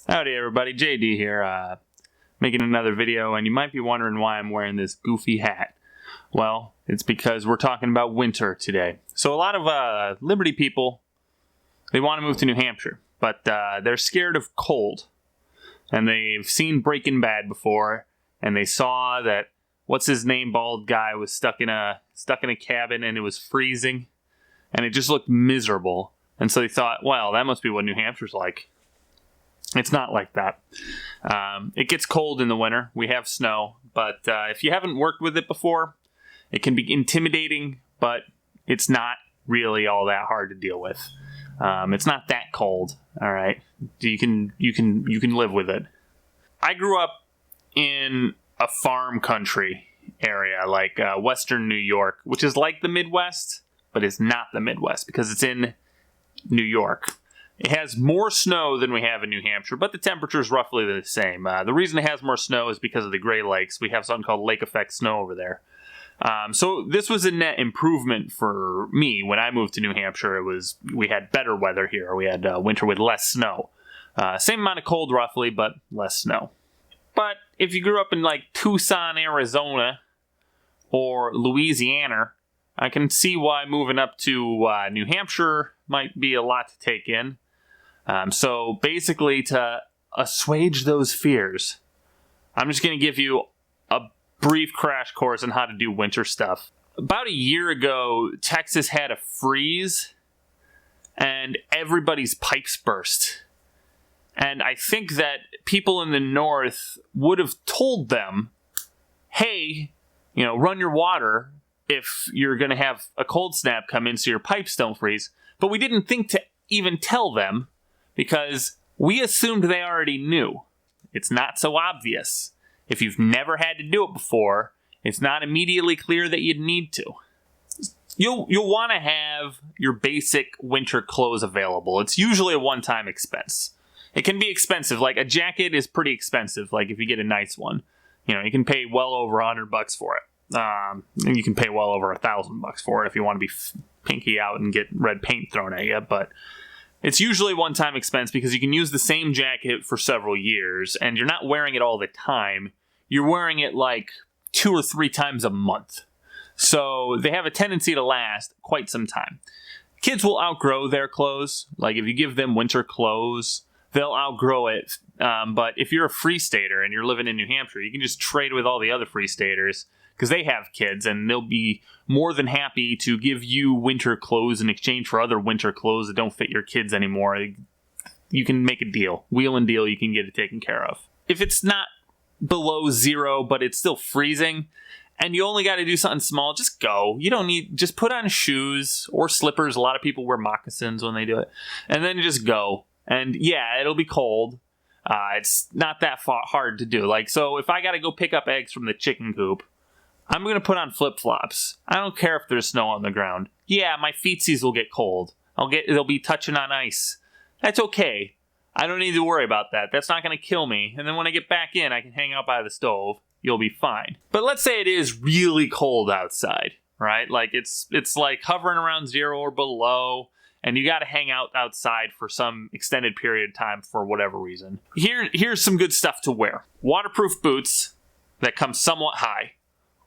Howdy everybody, JD here, making another video, and you might be wondering why I'm wearing this goofy hat. Well, it's because we're talking about winter today. So a lot of Liberty people, they want to move to New Hampshire, but they're scared of cold. And they've seen Breaking Bad before, and they saw that, what's-his-name bald guy was stuck in a cabin and it was freezing, and it just looked miserable. And so they thought, well, that must be what New Hampshire's like. It's not like that. It gets cold in the winter. We have snow. But if you haven't worked with it before, it can be intimidating, but it's not really all that hard to deal with. It's not that cold, all right? You can live with it. I grew up in a farm country area, like western New York, which is like the Midwest, but it's not the Midwest because it's in New York. It has more snow than we have in New Hampshire, but the temperature is roughly the same. The reason it has more snow is because of the Great Lakes. We have something called lake effect snow over there. So this was a net improvement for me. When I moved to New Hampshire, we had better weather here. We had winter with less snow. Same amount of cold roughly, but less snow. But if you grew up in like Tucson, Arizona, or Louisiana, I can see why moving up to New Hampshire might be a lot to take in. So basically, to assuage those fears, I'm just going to give you a brief crash course on how to do winter stuff. About a year ago, Texas had a freeze, and everybody's pipes burst. And I think that people in the north would have told them, hey, run your water if you're going to have a cold snap come in so your pipes don't freeze. But we didn't think to even tell them because we assumed they already knew. It's not so obvious. If you've never had to do it before, it's not immediately clear that you'd need to. You'll want to have your basic winter clothes available. It's usually a one-time expense. It can be expensive. Like a jacket is pretty expensive. Like if you get a nice one, you can pay well over $100 for it. And you can pay well over $1,000 for it if you want to be pinky out and get red paint thrown at you. But it's usually one-time expense because you can use the same jacket for several years, and you're not wearing it all the time. You're wearing it like 2 or 3 times a month. So they have a tendency to last quite some time. Kids will outgrow their clothes. Like if you give them winter clothes, they'll outgrow it. But if you're a free stater and you're living in New Hampshire, you can just trade with all the other free staters because they have kids, and they'll be more than happy to give you winter clothes in exchange for other winter clothes that don't fit your kids anymore. You can make a deal. Wheel and deal, you can get it taken care of. If it's not below 0, but it's still freezing, and you only got to do something small, just go. You don't need, just put on shoes or slippers. A lot of people wear moccasins when they do it. And then just go. And yeah, it'll be cold. It's not that hard to do. Like, so if I got to go pick up eggs from the chicken coop, I'm going to put on flip-flops. I don't care if there's snow on the ground. Yeah, my feetsies will get cold. They'll be touching on ice. That's okay. I don't need to worry about that. That's not going to kill me. And then when I get back in, I can hang out by the stove. You'll be fine. But let's say it is really cold outside, right? Like it's like hovering around 0 or below, and you got to hang out outside for some extended period of time for whatever reason. Here's some good stuff to wear. Waterproof boots that come somewhat high.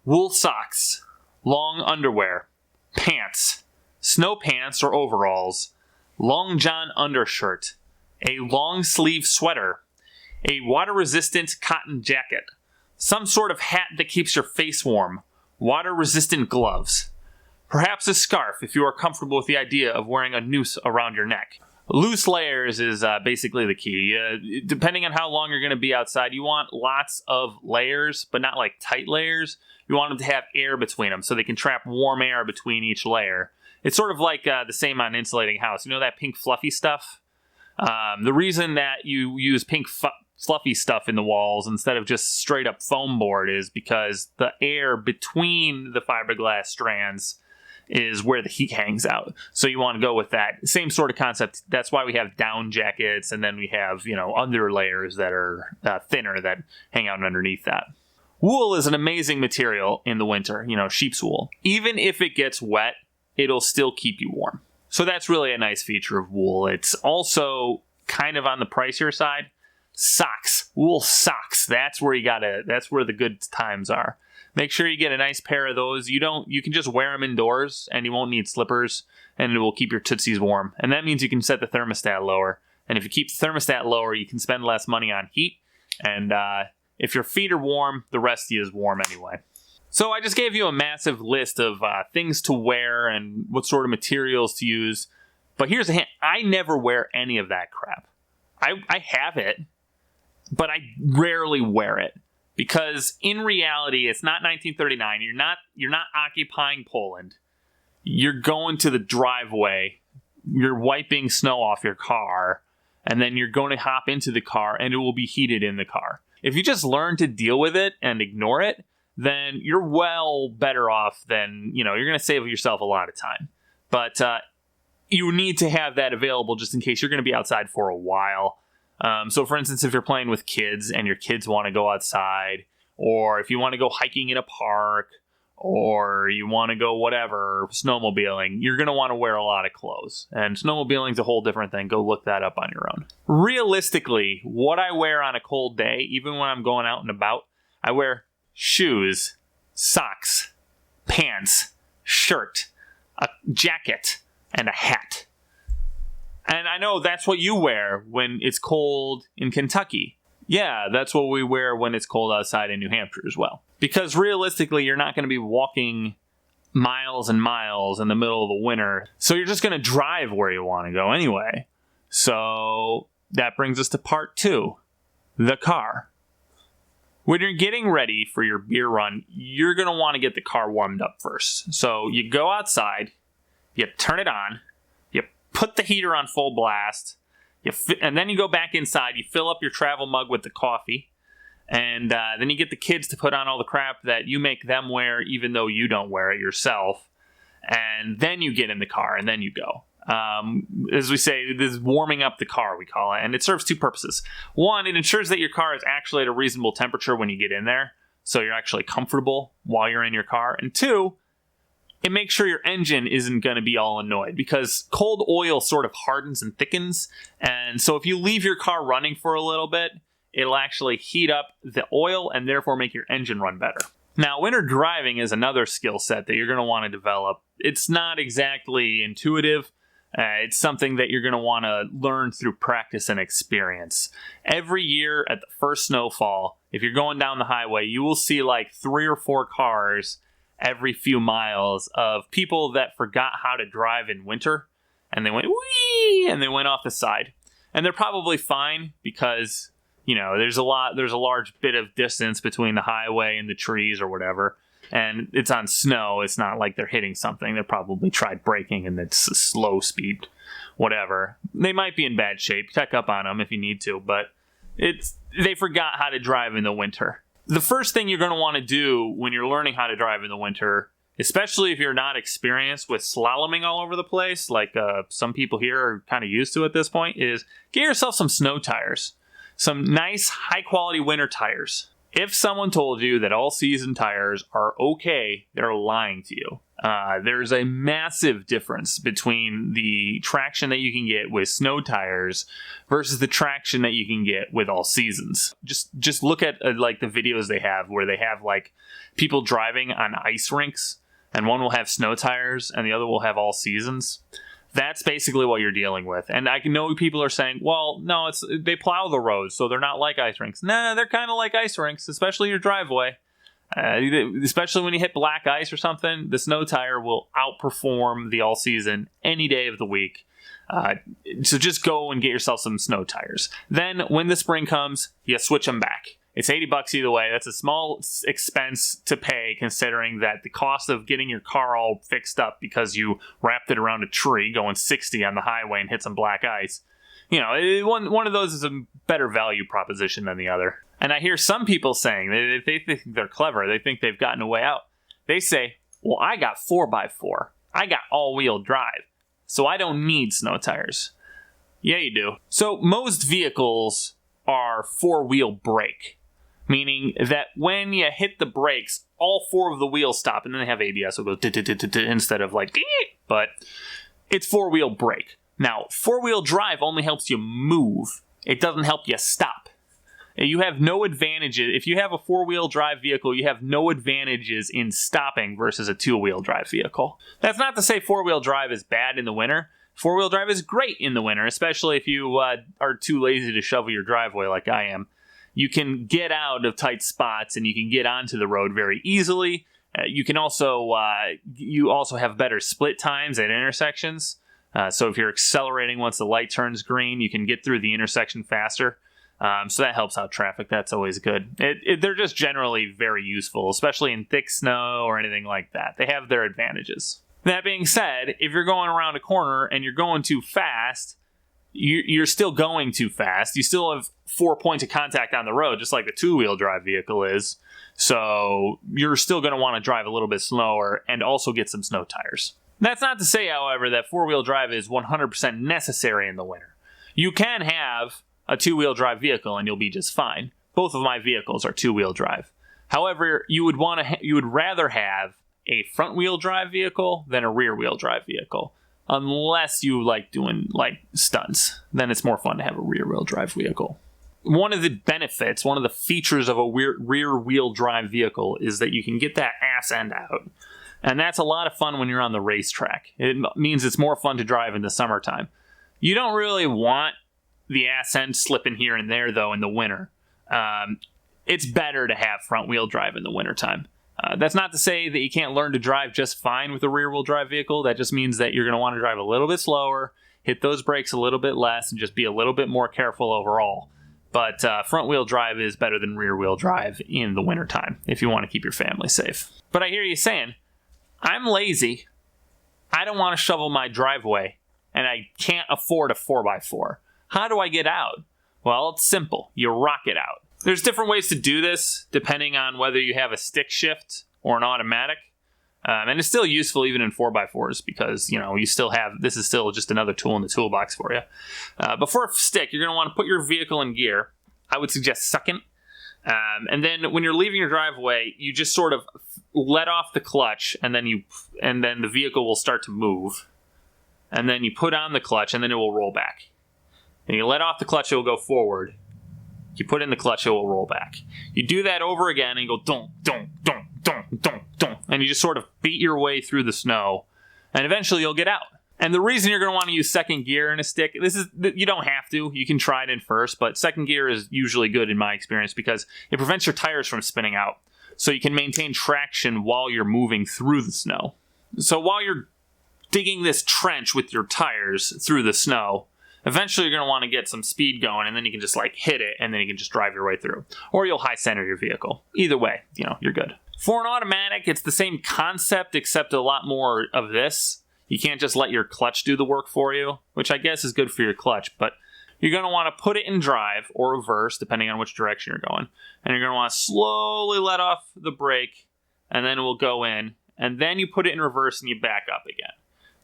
Wool socks, long underwear, pants, snow pants or overalls, long john undershirt, a long sleeve sweater, a water-resistant cotton jacket, some sort of hat that keeps your face warm, water-resistant gloves, perhaps a scarf if you are comfortable with the idea of wearing a noose around your neck. Loose layers is basically the key. Depending on how long you're going to be outside, you want lots of layers, but not like tight layers. You want them to have air between them so they can trap warm air between each layer. It's sort of like the same on Insulating a house. You know that pink fluffy stuff? The reason that you use pink fluffy stuff in the walls instead of just straight up foam board is because the air between the fiberglass strands is where the heat hangs out. So you want to go with that. Same sort of concept. That's why we have down jackets, and then we have, under layers that are thinner that hang out underneath that. Wool is an amazing material in the winter, sheep's wool. Even if it gets wet, it'll still keep you warm. So that's really a nice feature of wool. It's also kind of on the pricier side. Socks. Wool socks. That's where that's where the good times are. Make sure you get a nice pair of those. You can just wear them indoors and you won't need slippers, and it will keep your tootsies warm. And that means you can set the thermostat lower. And if you keep the thermostat lower, you can spend less money on heat. And if your feet are warm, the rest of you is warm anyway. So I just gave you a massive list of things to wear and what sort of materials to use. But here's a hint. I never wear any of that crap. I have it, but I rarely wear it. Because in reality, it's not 1939. You're not occupying Poland. You're going to the driveway. You're wiping snow off your car. And then you're going to hop into the car and it will be heated in the car. If you just learn to deal with it and ignore it, then you're well better off than, you're going to save yourself a lot of time. But you need to have that available just in case you're going to be outside for a while. So for instance, if you're playing with kids and your kids want to go outside, or if you want to go hiking in a park, or you want to go whatever, snowmobiling, you're going to want to wear a lot of clothes. And snowmobiling is a whole different thing. Go look that up on your own. Realistically, what I wear on a cold day, even when I'm going out and about, I wear shoes, socks, pants, shirt, a jacket, and a hat. And I know that's what you wear when it's cold in Kentucky. Yeah, that's what we wear when it's cold outside in New Hampshire as well. Because realistically, you're not going to be walking miles and miles in the middle of the winter. So you're just going to drive where you want to go anyway. So that brings us to part 2, the car. When you're getting ready for your beer run, you're going to want to get the car warmed up first. So you go outside, you turn it on, you put the heater on full blast, and then you go back inside, you fill up your travel mug with the coffee, and then you get the kids to put on all the crap that you make them wear even though you don't wear it yourself. And then you get in the car, and then you go. As we say, this is warming up the car, we call it, and it serves 2 purposes. One, it ensures that your car is actually at a reasonable temperature when you get in there, so you're actually comfortable while you're in your car. And 2, it makes sure your engine isn't going to be all annoyed, because cold oil sort of hardens and thickens, and so if you leave your car running for a little bit, it'll actually heat up the oil and therefore make your engine run better. Now, winter driving is another skill set that you're going to want to develop. It's not exactly intuitive. It's something that you're going to want to learn through practice and experience. Every year at the first snowfall, if you're going down the highway, you will see like 3 or 4 cars every few miles of people that forgot how to drive in winter, and they went whee, and they went off the side. And they're probably fine because, there's a large bit of distance between the highway and the trees or whatever. And it's on snow. It's not like they're hitting something. They probably tried braking and it's a slow speed, whatever. They might be in bad shape. Check up on them if you need to, but they forgot how to drive in the winter. The first thing you're going to want to do when you're learning how to drive in the winter, especially if you're not experienced with slaloming all over the place, like some people here are kind of used to at this point, is get yourself some snow tires. Some nice, high-quality winter tires. If someone told you that all-season tires are okay, they're lying to you. There's a massive difference between the traction that you can get with snow tires versus the traction that you can get with all seasons. Just look at like the videos they have where they have like people driving on ice rinks, and one will have snow tires and the other will have all seasons. That's basically what you're dealing with. And I know people are saying, well, no, they plow the roads, so they're not like ice rinks. Nah, they're kind of like ice rinks, especially your driveway. Especially when you hit black ice or something, the snow tire will outperform the all-season any day of the week. So just go and get yourself some snow tires. Then, when the spring comes, you switch them back. It's $80 either way. That's a small expense to pay, considering that the cost of getting your car all fixed up because you wrapped it around a tree going 60 on the highway and hit some black ice. One of those is a better value proposition than the other. And I hear some people saying, they think they're clever, they think they've gotten a way out. They say, well, I got 4x4. I got all-wheel drive, so I don't need snow tires. Yeah, you do. So most vehicles are 4-wheel brake, meaning that when you hit the brakes, all 4 of the wheels stop, and then they have ABS, so it goes instead of like, but it's 4-wheel brake. Now, 4-wheel drive only helps you move. It doesn't help you stop. You have no advantages. If you have a four-wheel drive vehicle, you have no advantages in stopping versus a two-wheel drive vehicle. That's not to say four-wheel drive is bad in the winter. Four-wheel drive is great in the winter, especially if you are too lazy to shovel your driveway like I am. You can get out of tight spots and you can get onto the road very easily. You also have better split times at intersections. So if you're accelerating once the light turns green, you can get through the intersection faster. So that helps out traffic. That's always good. They're just generally very useful, especially in thick snow or anything like that. They have their advantages. That being said, if you're going around a corner and you're going too fast, you're still going too fast. You still have 4 points of contact on the road, just like the two-wheel drive vehicle is. So you're still going to want to drive a little bit slower and also get some snow tires. That's not to say, however, that four-wheel drive is 100% necessary in the winter. You can have a two-wheel drive vehicle and you'll be just fine. Both of my vehicles are two-wheel drive. However, you would rather have a front-wheel drive vehicle than a rear-wheel drive vehicle. Unless you like doing stunts, then it's more fun to have a rear-wheel drive vehicle. One of the benefits, one of the features of a rear-wheel drive vehicle is that you can get that ass end out. And that's a lot of fun when you're on the racetrack. It means it's more fun to drive in the summertime. You don't really want the ass end slipping here and there, though, in the winter. It's better to have front-wheel drive in the wintertime. That's not to say that you can't learn to drive just fine with a rear-wheel drive vehicle. That just means that you're going to want to drive a little bit slower, hit those brakes a little bit less, and just be a little bit more careful overall. But front-wheel drive is better than rear-wheel drive in the wintertime if you want to keep your family safe. But I hear you saying, I'm lazy. I don't want to shovel my driveway, and I can't afford a 4x4. How do I get out? Well, it's simple. You rock it out. There's different ways to do this, depending on whether you have a stick shift or an automatic. And it's still useful even in 4x4s because, you still have, this is still just another tool in the toolbox for you. But for a stick, you're going to want to put your vehicle in gear. I would suggest second. And then when you're leaving your driveway, you just sort of let off the clutch and then the vehicle will start to move. And then you put on the clutch and then it will roll back. And you let off the clutch, it will go forward. You put in the clutch, it will roll back. You do that over again and you go dunk, dunk, dunk, dunk, dunk, dunk. And you just sort of beat your way through the snow. And eventually you'll get out. And the reason you're going to want to use second gear in a stick, you don't have to. You can try it in first, but second gear is usually good in my experience because it prevents your tires from spinning out. So you can maintain traction while you're moving through the snow. So while you're digging this trench with your tires through the snow, eventually you're going to want to get some speed going, and then you can just hit it, and then you can just drive your way through. Or you'll high center your vehicle. Either way, you're good. For an automatic, it's the same concept, except a lot more of this. You can't just let your clutch do the work for you, which I guess is good for your clutch, but you're going to want to put it in drive or reverse, depending on which direction you're going. And you're going to want to slowly let off the brake, and then it will go in. And then you put it in reverse and you back up again.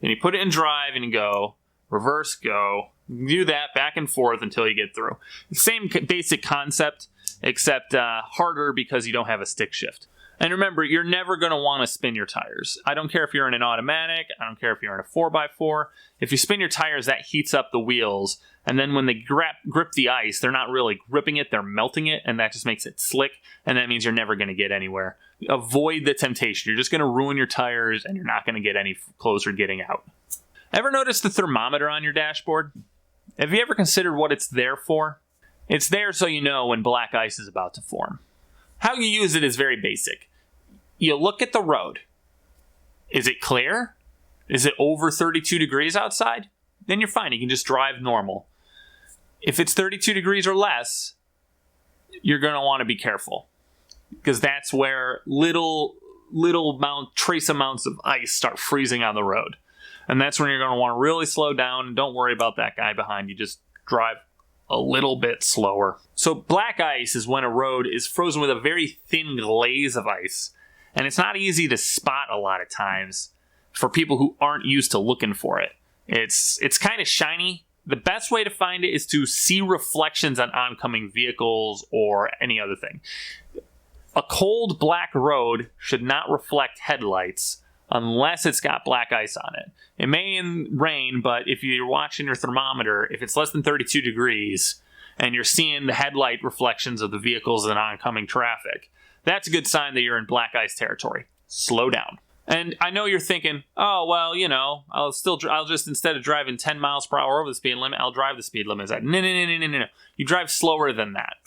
Then you put it in drive and you go, reverse, go. Do that back and forth until you get through. Same basic concept, except harder because you don't have a stick shift. And remember, you're never going to want to spin your tires. I don't care if you're in an automatic. I don't care if you're in a 4x4. If you spin your tires, that heats up the wheels. And then when they grip the ice, they're not really gripping it, they're melting it. And that just makes it slick. And that means you're never going to get anywhere. Avoid the temptation. You're just going to ruin your tires and you're not going to get any closer getting out. Ever notice the thermometer on your dashboard? Have you ever considered what it's there for? It's there so you know when black ice is about to form. How you use it is very basic. You look at the road. Is it clear? Is it over 32 degrees outside? Then you're fine. You can just drive normal. If it's 32 degrees or less, you're going to want to be careful. Because that's where trace amounts of ice start freezing on the road. And that's when you're going to want to really slow down. And don't worry about that guy behind you. Just drive a little bit slower. So black ice is when a road is frozen with a very thin glaze of ice. And it's not easy to spot a lot of times for people who aren't used to looking for it. It's kind of shiny. The best way to find it is to see reflections on oncoming vehicles or any other thing. A cold black road should not reflect headlights unless it's got black ice on it. It may rain, but if you're watching your thermometer, if it's less than 32 degrees and you're seeing the headlight reflections of the vehicles in oncoming traffic, that's a good sign that you're in black ice territory. Slow down. And I know you're thinking, oh, well, you know, I'll just, instead of driving 10 miles per hour over the speed limit, I'll drive the speed limit. No. You drive slower than that.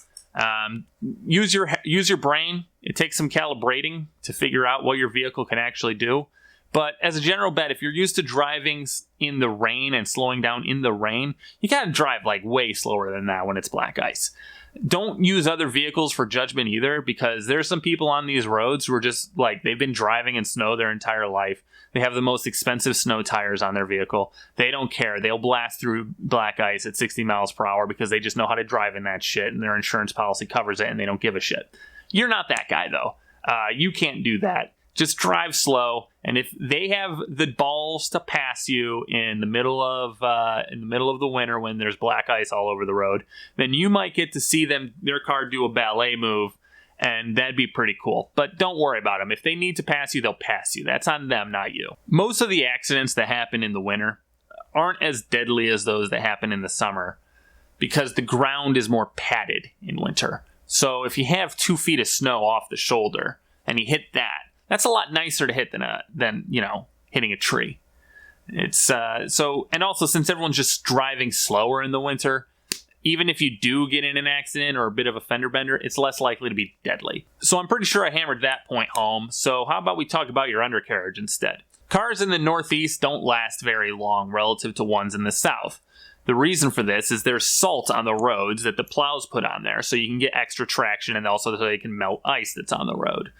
Use your brain. It takes some calibrating to figure out what your vehicle can actually do. But as a general bet, if you're used to driving in the rain and slowing down in the rain, you gotta drive like way slower than that when it's black ice. Don't use other vehicles for judgment either, because there's some people on these roads who are just like, they've been driving in snow their entire life. They have the most expensive snow tires on their vehicle. They don't care. They'll blast through black ice at 60 miles per hour because they just know how to drive in that shit, and their insurance policy covers it, and they don't give a shit. You're not that guy, though. You can't do that. Just drive slow, and if they have the balls to pass you in the middle of the winter when there's black ice all over the road, then you might get to see their car do a ballet move, and that'd be pretty cool. But don't worry about them. If they need to pass you, they'll pass you. That's on them, not you. Most of the accidents that happen in the winter aren't as deadly as those that happen in the summer, because the ground is more padded in winter. So if you have 2 feet of snow off the shoulder and you hit that's a lot nicer to hit than hitting a tree. It's and also, since everyone's just driving slower in the winter, even if you do get in an accident or a bit of a fender bender, it's less likely to be deadly. So I'm pretty sure I hammered that point home. So how about we talk about your undercarriage instead? Cars in the Northeast don't last very long relative to ones in the South. The reason for this is there's salt on the roads that the plows put on there, so you can get extra traction, and also so they can melt ice that's on the road.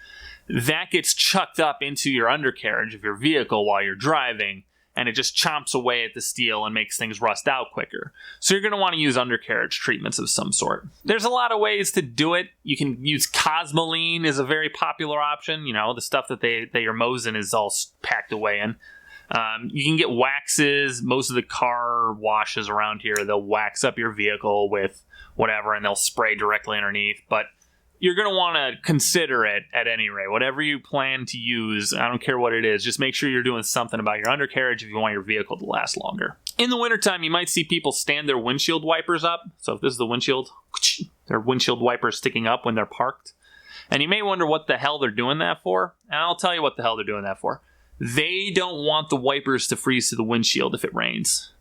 That gets chucked up into your undercarriage of your vehicle while you're driving, and it just chomps away at the steel and makes things rust out quicker. So you're going to want to use undercarriage treatments of some sort. There's a lot of ways to do it. You can use Cosmoline is a very popular option. You know, the stuff that your Mosin is all packed away in. You can get waxes. Most of the car washes around here, they'll wax up your vehicle with whatever, and they'll spray directly underneath. But you're going to want to consider it at any rate. Whatever you plan to use, I don't care what it is, just make sure you're doing something about your undercarriage if you want your vehicle to last longer. In the wintertime, you might see people stand their windshield wipers up. So if this is the windshield, their windshield wipers sticking up when they're parked. And you may wonder what the hell they're doing that for. And I'll tell you what the hell they're doing that for. They don't want the wipers to freeze to the windshield if it rains.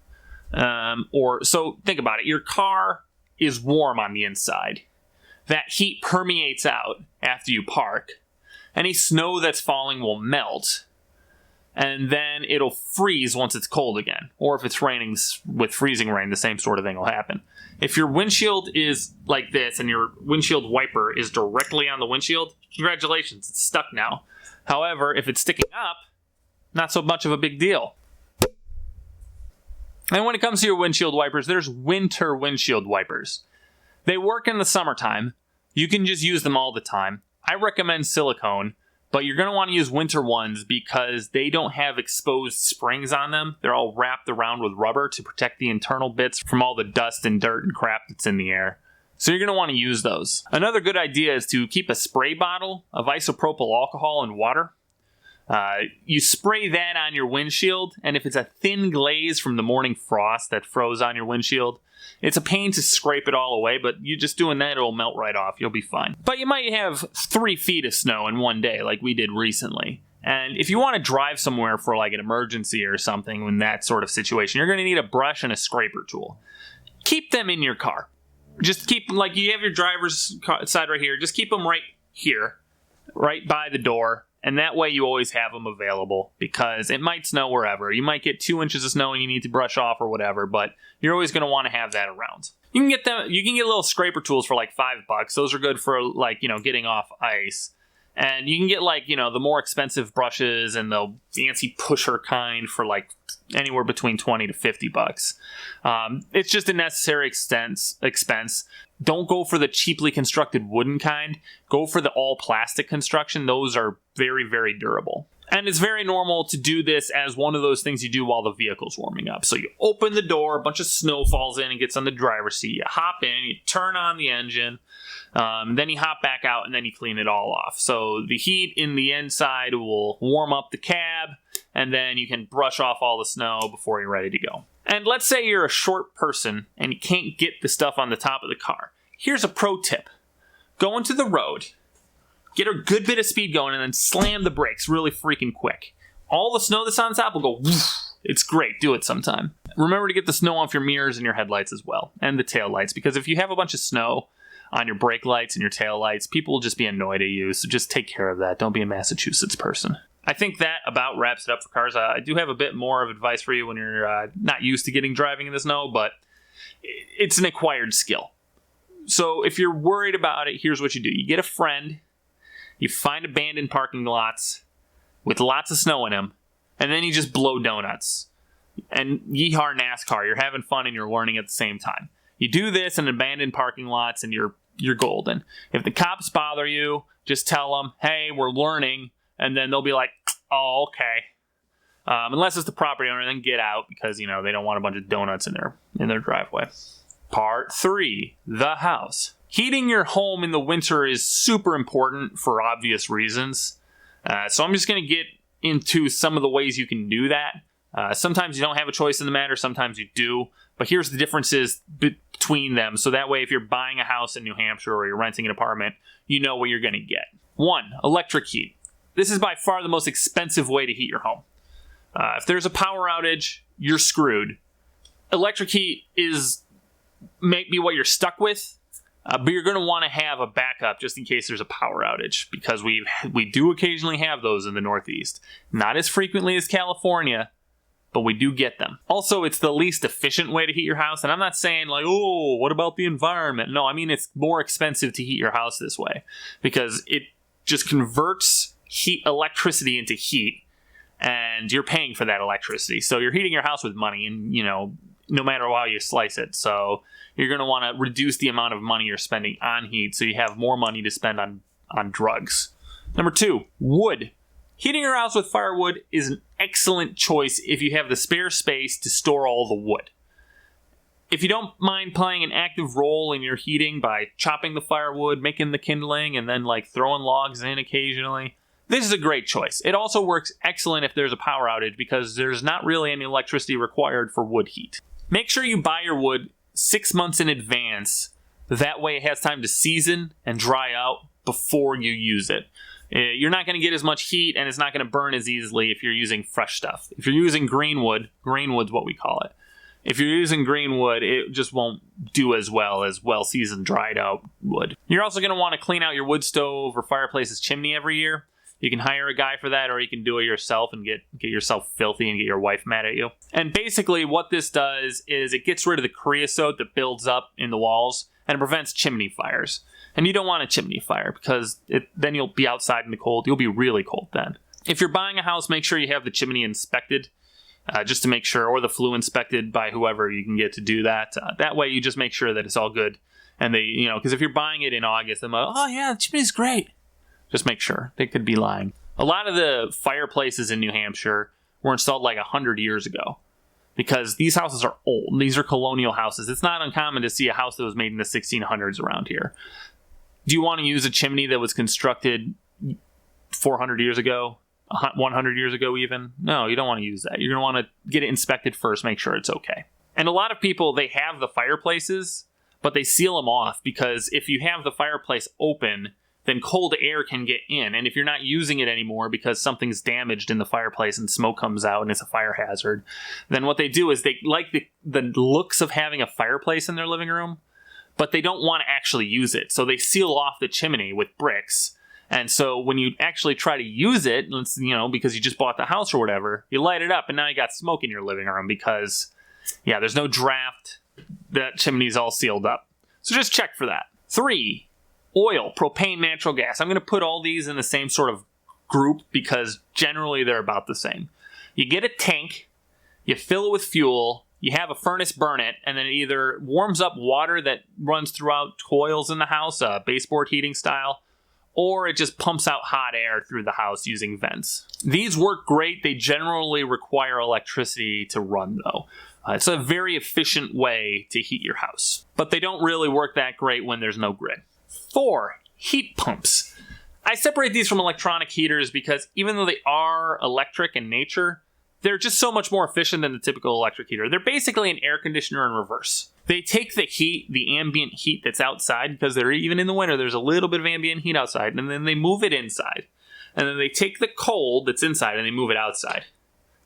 So think about it. Your car is warm on the inside. That heat permeates out after you park. Any snow that's falling will melt, and then it'll freeze once it's cold again. Or if it's raining with freezing rain, the same sort of thing will happen. If your windshield is like this and your windshield wiper is directly on the windshield, congratulations, it's stuck now. However, if it's sticking up, not so much of a big deal. And when it comes to your windshield wipers, there's winter windshield wipers. They work in the summertime. You can just use them all the time. I recommend silicone, but you're going to want to use winter ones because they don't have exposed springs on them. They're all wrapped around with rubber to protect the internal bits from all the dust and dirt and crap that's in the air. So you're going to want to use those. Another good idea is to keep a spray bottle of isopropyl alcohol and water. You spray that on your windshield, and if it's a thin glaze from the morning frost that froze on your windshield, it's a pain to scrape it all away, but you just doing that, it'll melt right off. You'll be fine. But you might have 3 feet of snow in one day, like we did recently. And if you want to drive somewhere for like an emergency or something in that sort of situation, you're going to need a brush and a scraper tool. Keep them in your car. Just keep, like you have your driver's side right here, just keep them right here, right by the door. And that way you always have them available, because it might snow wherever. You might get 2 inches of snow and you need to brush off or whatever, but you're always going to want to have that around. You can get little scraper tools for like $5. Those are good for like, getting off ice. And you can get like, the more expensive brushes and the fancy pusher kind for like anywhere between $20 to $50. It's just a necessary expense. Don't go for the cheaply constructed wooden kind. Go for the all plastic construction. Those are very, very durable. And it's very normal to do this as one of those things you do while the vehicle's warming up. So you open the door, a bunch of snow falls in and gets on the driver's seat. You hop in, you turn on the engine, then you hop back out, and then you clean it all off. So the heat in the inside will warm up the cab, and then you can brush off all the snow before you're ready to go. And let's say you're a short person and you can't get the stuff on the top of the car. Here's a pro tip. Go into the road, get a good bit of speed going, and then slam the brakes really freaking quick. All the snow that's on top will go woof. It's great. Do it sometime. Remember to get the snow off your mirrors and your headlights as well, and the tail lights, because if you have a bunch of snow on your brake lights and your tail lights, people will just be annoyed at you, so just take care of that. Don't be a Massachusetts person. I think that about wraps it up for cars. I do have a bit more of advice for you when you're not used to driving in the snow, but it's an acquired skill. So if you're worried about it, here's what you do. You get a friend, you find abandoned parking lots with lots of snow in them, and then you just blow donuts. And yeehaw NASCAR, you're having fun and you're learning at the same time. You do this in abandoned parking lots and you're golden. If the cops bother you, just tell them, hey, we're learning, and then they'll be like, oh, okay. Unless it's the property owner, then get out because, they don't want a bunch of donuts in their driveway. Part 3, the house. Heating your home in the winter is super important for obvious reasons. So I'm just going to get into some of the ways you can do that. Sometimes you don't have a choice in the matter, sometimes you do. But here's the differences between them. So that way, if you're buying a house in New Hampshire or you're renting an apartment, you know what you're going to get. 1, electric heat. This is by far the most expensive way to heat your home. If there's a power outage, you're screwed. Electric heat may be what you're stuck with, but you're going to want to have a backup just in case there's a power outage, because we do occasionally have those in the Northeast. Not as frequently as California, but we do get them. Also, it's the least efficient way to heat your house, and I'm not saying like, oh, what about the environment? No, I mean it's more expensive to heat your house this way, because it just converts electricity into heat, and you're paying for that electricity. So you're heating your house with money, and no matter how you slice it. So you're going to want to reduce the amount of money you're spending on heat so you have more money to spend on drugs. Number 2, wood. Heating your house with firewood is an excellent choice if you have the spare space to store all the wood. If you don't mind playing an active role in your heating by chopping the firewood, making the kindling, and then throwing logs in occasionally, this is a great choice. It also works excellent if there's a power outage because there's not really any electricity required for wood heat. Make sure you buy your wood 6 months in advance. That way it has time to season and dry out before you use it. You're not going to get as much heat, and it's not going to burn as easily if you're using fresh stuff. If you're using greenwood's what we call it. If you're using greenwood, it just won't do as well-seasoned, dried-out wood. You're also going to want to clean out your wood stove or fireplace's chimney every year. You can hire a guy for that, or you can do it yourself and get yourself filthy and get your wife mad at you. And basically what this does is it gets rid of the creosote that builds up in the walls, and it prevents chimney fires. And you don't want a chimney fire because then you'll be outside in the cold. You'll be really cold then. If you're buying a house, make sure you have the chimney inspected just to make sure, or the flue inspected by whoever you can get to do that. That way you just make sure that it's all good. And because if you're buying it in August, they're like, oh yeah, the chimney's great. Just make sure. They could be lying. A lot of the fireplaces in New Hampshire were installed 100 years ago because these houses are old. These are colonial houses. It's not uncommon to see a house that was made in the 1600s around here. Do you want to use a chimney that was constructed 400 years ago, 100 years ago even? No, you don't want to use that. You're going to want to get it inspected first, make sure it's okay. And a lot of people, they have the fireplaces, but they seal them off because if you have the fireplace open, then cold air can get in. And if you're not using it anymore because something's damaged in the fireplace and smoke comes out and it's a fire hazard, then what they do is they like the looks of having a fireplace in their living room, but they don't want to actually use it. So they seal off the chimney with bricks. And so when you actually try to use it, because you just bought the house or whatever, you light it up and now you got smoke in your living room because, there's no draft. That chimney's all sealed up. So just check for that. 3, oil, propane, natural gas. I'm going to put all these in the same sort of group because generally they're about the same. You get a tank, you fill it with fuel, you have a furnace burn it, and then it either warms up water that runs throughout coils in the house, baseboard heating style, or it just pumps out hot air through the house using vents. These work great. They generally require electricity to run, though. It's a very efficient way to heat your house, but they don't really work that great when there's no grid. 4, heat pumps. I separate these from electronic heaters because even though they are electric in nature, they're just so much more efficient than the typical electric heater. They're basically an air conditioner in reverse. They take the heat, the ambient heat that's outside, because they're even in the winter, there's a little bit of ambient heat outside, and then they move it inside. And then they take the cold that's inside and they move it outside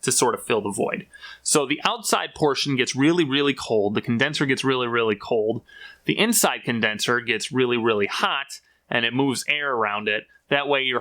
to sort of fill the void. So the outside portion gets really, really cold. The condenser gets really, really cold. The inside condenser gets really, really hot, and it moves air around it. That way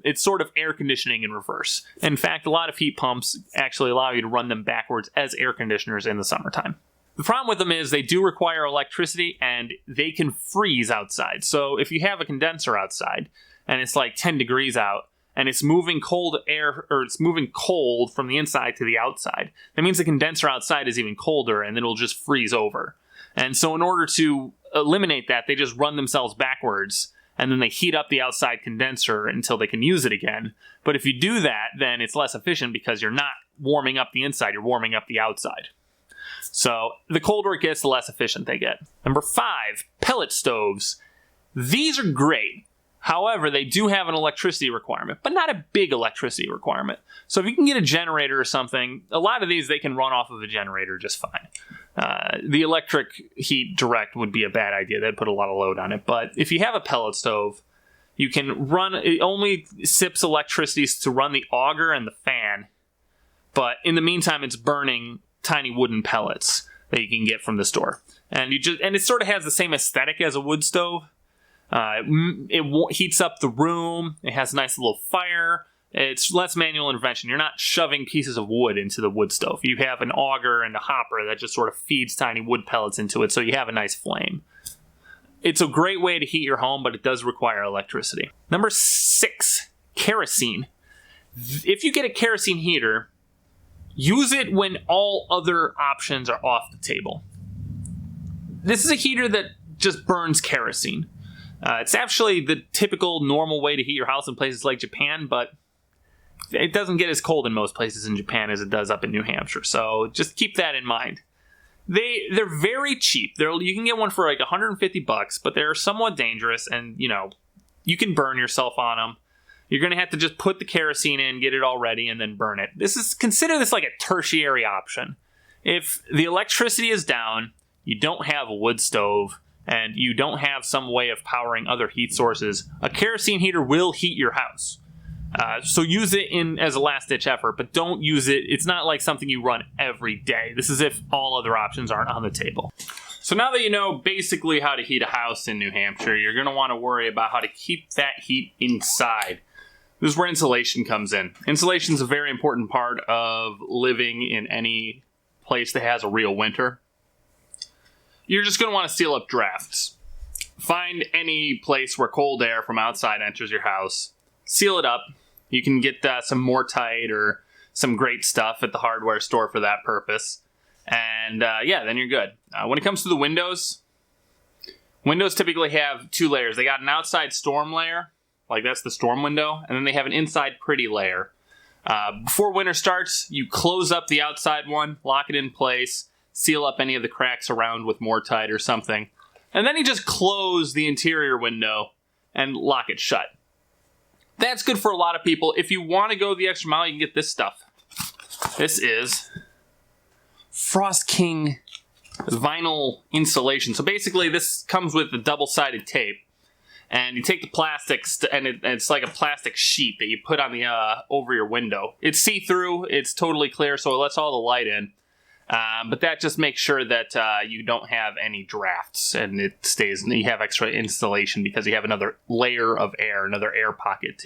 it's sort of air conditioning in reverse. In fact, a lot of heat pumps actually allow you to run them backwards as air conditioners in the summertime. The problem with them is they do require electricity, and they can freeze outside. So if you have a condenser outside, and it's like 10 degrees out, and it's moving cold air, or it's moving cold from the inside to the outside, that means the condenser outside is even colder, and then it'll just freeze over. And so in order to eliminate that, they just run themselves backwards, and then they heat up the outside condenser until they can use it again. But if you do that, then it's less efficient because you're not warming up the inside, you're warming up the outside. So the colder it gets, the less efficient they get. Number 5, pellet stoves. These are great. However, they do have an electricity requirement, but not a big electricity requirement. So if you can get a generator or something, a lot of these they can run off of a generator just fine. The electric heat direct would be a bad idea. That'd put a lot of load on it. But if you have a pellet stove, you can run, it only sips electricity to run the auger and the fan. But in the meantime, it's burning tiny wooden pellets that you can get from the store. And it sort of has the same aesthetic as a wood stove. It heats up the room. It has a nice little fire. It's less manual intervention. You're not shoving pieces of wood into the wood stove. You have an auger and a hopper that just sort of feeds tiny wood pellets into it, so you have a nice flame. It's a great way to heat your home, but it does require electricity. Number 6, kerosene. If you get a kerosene heater, use it when all other options are off the table. This is a heater that just burns kerosene. It's actually the typical normal way to heat your house in places like Japan, but it doesn't get as cold in most places in Japan as it does up in New Hampshire, so just keep that in mind. They're very cheap. You can get one for like $150, but they're somewhat dangerous, and you can burn yourself on them. You're going to have to just put the kerosene in, get it all ready, and then burn it. Consider this like a tertiary option. If the electricity is down, you don't have a wood stove, and you don't have some way of powering other heat sources, a kerosene heater will heat your house. So use it as a last-ditch effort, but don't use it. It's not like something you run every day. This is if all other options aren't on the table. So now that you know basically how to heat a house in New Hampshire, you're going to want to worry about how to keep that heat inside. This is where insulation comes in. Insulation is a very important part of living in any place that has a real winter. You're just going to want to seal up drafts. Find any place where cold air from outside enters your house. Seal it up. You can get some Mortite or some great stuff at the hardware store for that purpose. And then you're good. When it comes to the windows typically have 2 layers. They got an outside storm layer, like that's the storm window, and then they have an inside pretty layer. Before winter starts, you close up the outside one, lock it in place, seal up any of the cracks around with Mortite or something, and then you just close the interior window and lock it shut. That's good for a lot of people. If you want to go the extra mile, you can get this stuff. This is Frost King vinyl insulation. So basically, this comes with a double-sided tape. And you take the plastics, and it's like a plastic sheet that you put on the over your window. It's see-through. It's totally clear, so it lets all the light in. But that just makes sure that you don't have any drafts, and you have extra insulation because you have another layer of air, another air pocket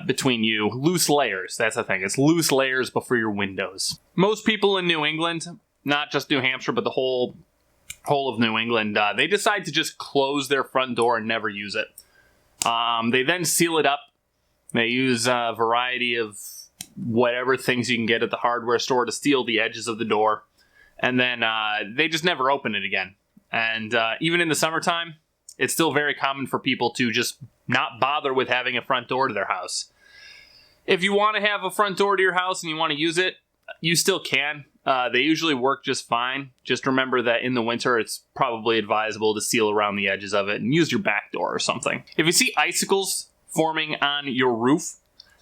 between you. Loose layers, that's the thing. It's loose layers before your windows. Most people in New England, not just New Hampshire, but the whole of New England, they decide to just close their front door and never use it. They then seal it up. They use a variety of whatever things you can get at the hardware store to seal the edges of the door. And then they just never open it again. And even in the summertime, it's still very common for people to just not bother with having a front door to their house. If you want to have a front door to your house and you want to use it, you still can. They usually work just fine. Just remember that in the winter, it's probably advisable to seal around the edges of it and use your back door or something. If you see icicles forming on your roof,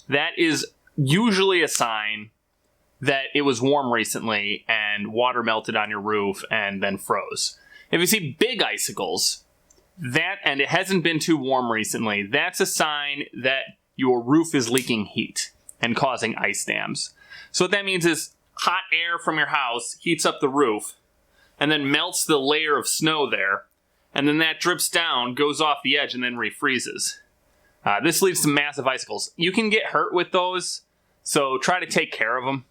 that is usually a sign that it was warm recently and water melted on your roof and then froze. If you see big icicles, and it hasn't been too warm recently, that's a sign that your roof is leaking heat and causing ice dams. So what that means is hot air from your house heats up the roof and then melts the layer of snow there, and then that drips down, goes off the edge, and then refreezes. This leads to massive icicles. You can get hurt with those, so try to take care of them.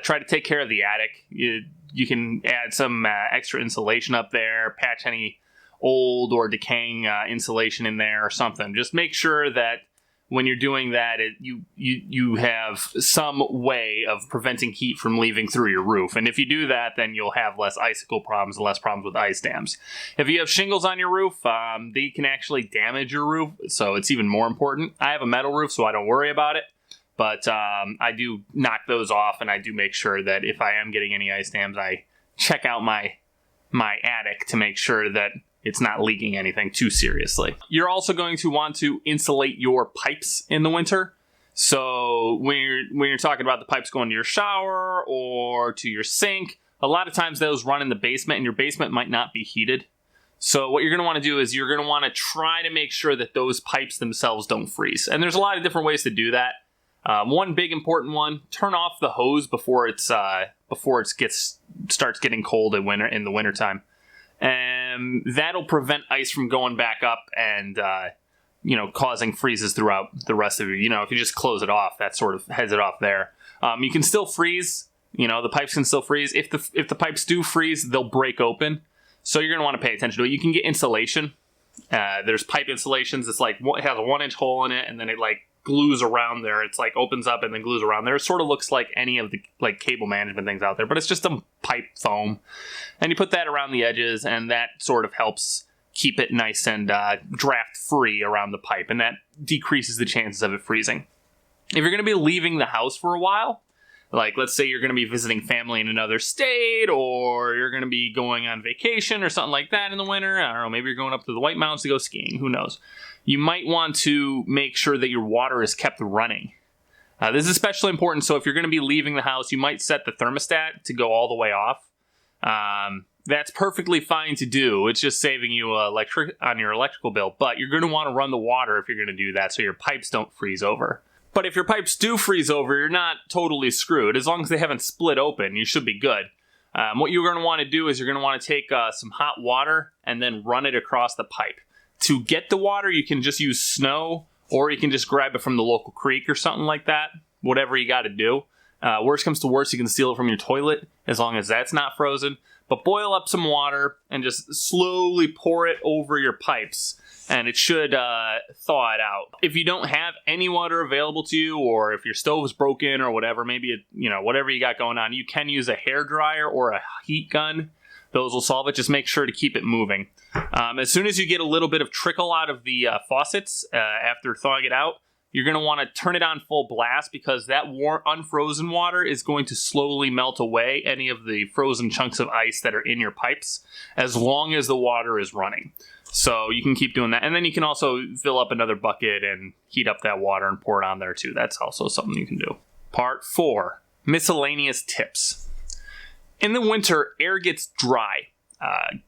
Try to take care of the attic. You can add some extra insulation up there, patch any old or decaying insulation in there or something. Just make sure that when you're doing that, you have some way of preventing heat from leaving through your roof. And if you do that, then you'll have less icicle problems and less problems with ice dams. If you have shingles on your roof, they can actually damage your roof, so it's even more important. I have a metal roof, so I don't worry about it. But I do knock those off, and I do make sure that if I am getting any ice dams, I check out my attic to make sure that it's not leaking anything too seriously. You're also going to want to insulate your pipes in the winter. So when you're talking about the pipes going to your shower or to your sink, a lot of times those run in the basement, and your basement might not be heated. So what you're going to want to do is you're going to want to try to make sure that those pipes themselves don't freeze. And there's a lot of different ways to do that. One big important one: turn off the hose before it starts getting cold in the wintertime. And that'll prevent ice from going back up and causing freezes throughout the rest of it. If you just close it off, that sort of heads it off there. You can still freeze. The pipes can still freeze. If the pipes do freeze, they'll break open. So you're gonna want to pay attention to it. You can get insulation. There's pipe insulations. It's like it has a 1-inch hole in it, and then it glues around there. It's opens up and then glues around there. It sort of looks like any of the cable management things out there, but it's just a pipe foam. And you put that around the edges, and that sort of helps keep it nice and draft free around the pipe, and that decreases the chances of it freezing. If you're going to be leaving the house for a while, let's say you're going to be visiting family in another state, or you're going to be going on vacation or something like that in the winter. I don't know, maybe you're going up to the White Mountains to go skiing. Who knows? You might want to make sure that your water is kept running. This is especially important, so if you're going to be leaving the house, you might set the thermostat to go all the way off. That's perfectly fine to do. It's just saving you on your electrical bill, but you're going to want to run the water if you're going to do that so your pipes don't freeze over. But if your pipes do freeze over, you're not totally screwed. As long as they haven't split open, you should be good. What you're going to want to do is you're going to want to take some hot water and then run it across the pipe. To get the water, you can just use snow, or you can just grab it from the local creek or something like that. Whatever you got to do. Worst comes to worst, you can steal it from your toilet, as long as that's not frozen. But boil up some water and just slowly pour it over your pipes, and it should thaw it out. If you don't have any water available to you, or if your stove is broken or whatever, maybe whatever you got going on, you can use a hairdryer or a heat gun. Those will solve it. Just make sure to keep it moving. As soon as you get a little bit of trickle out of the faucets after thawing it out, you're going to want to turn it on full blast, because that unfrozen water is going to slowly melt away any of the frozen chunks of ice that are in your pipes, as long as the water is running. So you can keep doing that. And then you can also fill up another bucket and heat up that water and pour it on there too. That's also something you can do. Part 4, miscellaneous tips. In the winter, air gets dry.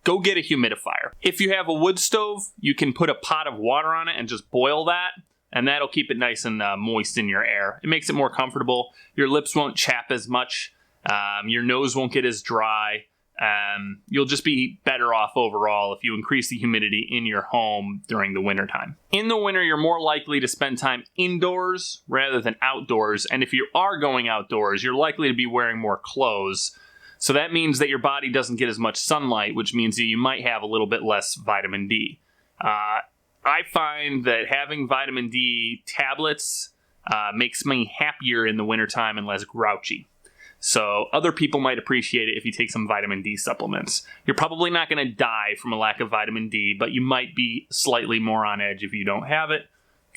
Go get a humidifier. If you have a wood stove, you can put a pot of water on it and just boil that, and that'll keep it nice and moist in your air. It makes it more comfortable. Your lips won't chap as much. Your nose won't get as dry. You'll just be better off overall if you increase the humidity in your home during the wintertime. In the winter, you're more likely to spend time indoors rather than outdoors, and if you are going outdoors, you're likely to be wearing more clothes. So that means that your body doesn't get as much sunlight, which means that you might have a little bit less vitamin D. I find that having vitamin D tablets makes me happier in the wintertime and less grouchy. So other people might appreciate it if you take some vitamin D supplements. You're probably not going to die from a lack of vitamin D, but you might be slightly more on edge if you don't have it.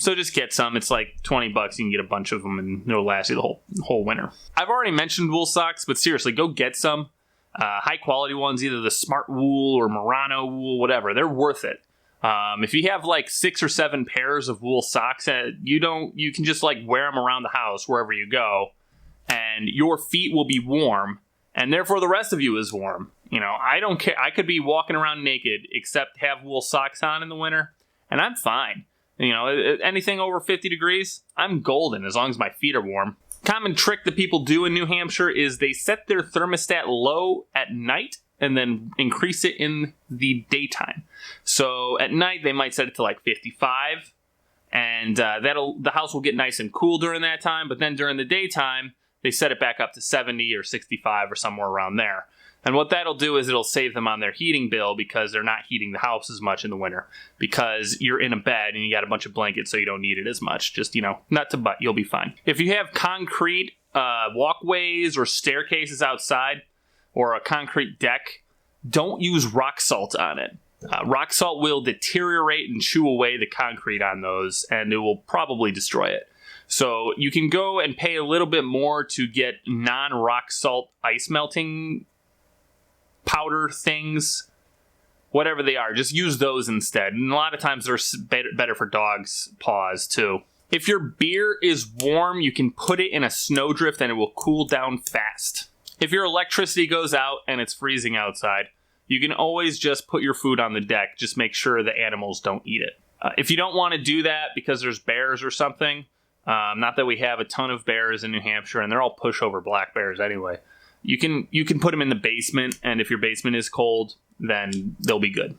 So just get some. It's like $20. You can get a bunch of them, and it'll last you the whole winter. I've already mentioned wool socks, but seriously, go get some. High quality ones, either the Smart Wool or Murano wool, whatever. They're worth it. If you have like 6 or 7 pairs of wool socks, you can just wear them around the house wherever you go. and your feet will be warm, and therefore the rest of you is warm. You know, I don't care. I could be walking around naked except have wool socks on in the winter, and I'm fine. You know, anything over 50 degrees, I'm golden as long as my feet are warm. Common trick that people do in New Hampshire is they set their thermostat low at night and then increase it in the daytime. So at night, they might set it to like 55, and the house will get nice and cool during that time, but then during the daytime, they set it back up to 70 or 65 or somewhere around there. And what that'll do is it'll save them on their heating bill because they're not heating the house as much in the winter because you're in a bed and you got a bunch of blankets, so you don't need it as much. Just, you know, nut to butt, you'll be fine. If you have concrete walkways or staircases outside or a concrete deck, don't use rock salt on it. Rock salt will deteriorate and chew away the concrete on those, and it will probably destroy it. So you can go and pay a little bit more to get non-rock salt ice melting powder things, whatever they are. Just use those instead. And a lot of times they're better for dogs' paws too. If your beer is warm, you can put it in a snowdrift and it will cool down fast. If your electricity goes out and it's freezing outside, you can always just put your food on the deck. Just make sure the animals don't eat it. If you don't want to do that because there's bears or something, not that we have a ton of bears in New Hampshire, and they're all pushover black bears anyway. You can put them in the basement, and if your basement is cold, then they'll be good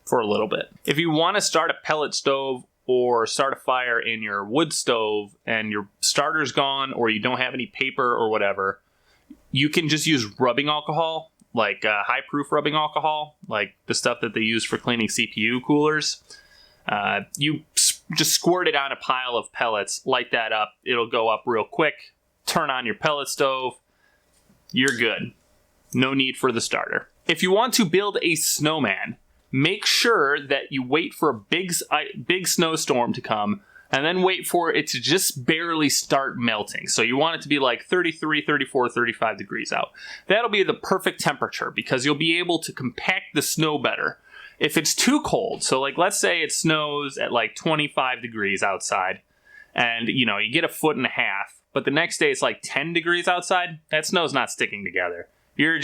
for a little bit. If you want to start a pellet stove or start a fire in your wood stove and your starter's gone or you don't have any paper or whatever, you can just use rubbing alcohol, like high-proof rubbing alcohol, like the stuff that they use for cleaning CPU coolers. You just squirt it on a pile of pellets, light that up, it'll go up real quick, turn on your pellet stove, you're good. No need for the starter. If you want to build a snowman, make sure that you wait for a big snowstorm to come and then wait for it to just barely start melting. So you want it to be like 33, 34, 35 degrees out. That'll be the perfect temperature because you'll be able to compact the snow better. If it's too cold, so like let's say it snows at like 25 degrees outside and you know, you get a foot and a half, but the next day it's like 10 degrees outside, that snow's not sticking together. You're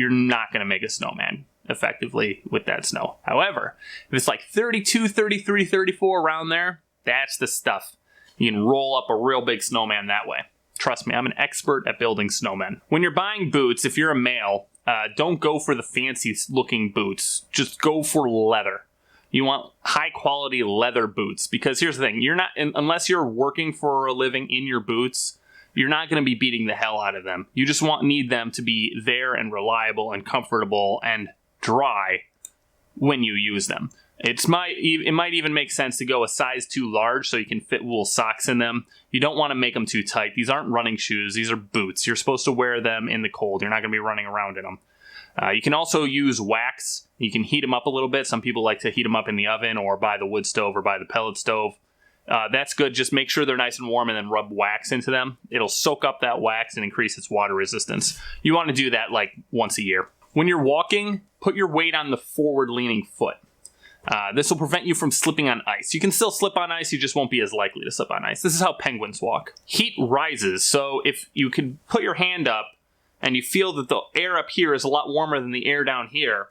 not going to make a snowman effectively with that snow. However, if it's like 32, 33, 34 around there, that's the stuff. You can roll up a real big snowman that way. Trust me, I'm an expert at building snowmen. When you're buying boots, if you're a male, don't go for the fancy looking boots. Just go for leather. You want high quality leather boots because here's the thing, unless you're working for a living in your boots, you're not going to be beating the hell out of them. You just need them to be there and reliable and comfortable and dry when you use them. It might even make sense to go a size too large so you can fit wool socks in them. You don't want to make them too tight. These aren't running shoes. These are boots. You're supposed to wear them in the cold. You're not going to be running around in them. You can also use wax. You can heat them up a little bit. Some people like to heat them up in the oven or by the wood stove or by the pellet stove. That's good. Just make sure they're nice and warm and then rub wax into them. It'll soak up that wax and increase its water resistance. You want to do that like once a year. When you're walking, put your weight on the forward-leaning foot. This will prevent you from slipping on ice. You can still slip on ice, you just won't be as likely to slip on ice. This is how penguins walk. Heat rises, so if you can put your hand up and you feel that the air up here is a lot warmer than the air down here,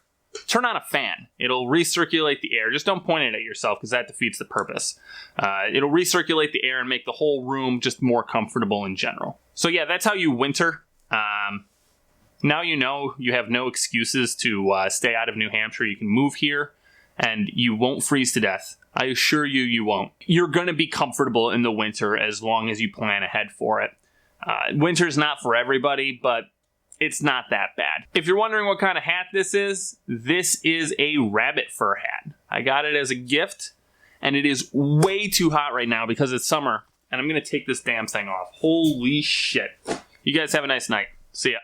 turn on a fan. It'll recirculate the air. Just don't point it at yourself because that defeats the purpose. It'll recirculate the air and make the whole room just more comfortable in general. So yeah, that's how you winter. Now you know you have no excuses to stay out of New Hampshire. You can move here and you won't freeze to death. I assure you, you won't. You're going to be comfortable in the winter as long as you plan ahead for it. Winter's not for everybody, but it's not that bad. If you're wondering what kind of hat this is a rabbit fur hat. I got it as a gift, and it is way too hot right now because it's summer, and I'm going to take this damn thing off. Holy shit. You guys have a nice night. See ya.